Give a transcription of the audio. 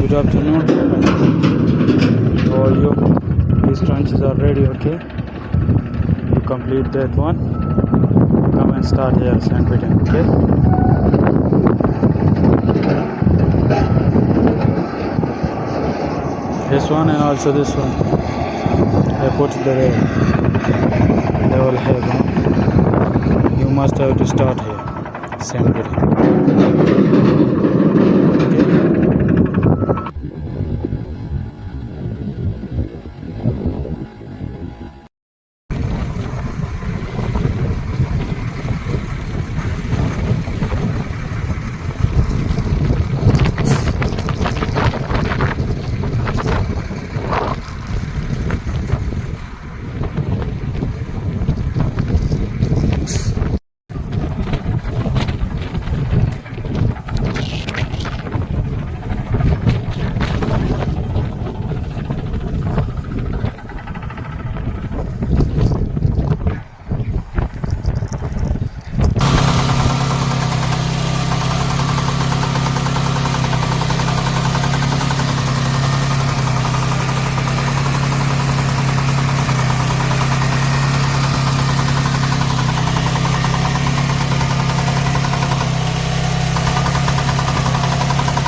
Good afternoon. How are you? These trenches are ready, okay? You complete that one. Come and start here sand beating, okay? This one and also this one. I put the level here. You must have to start here sand beating. Okay?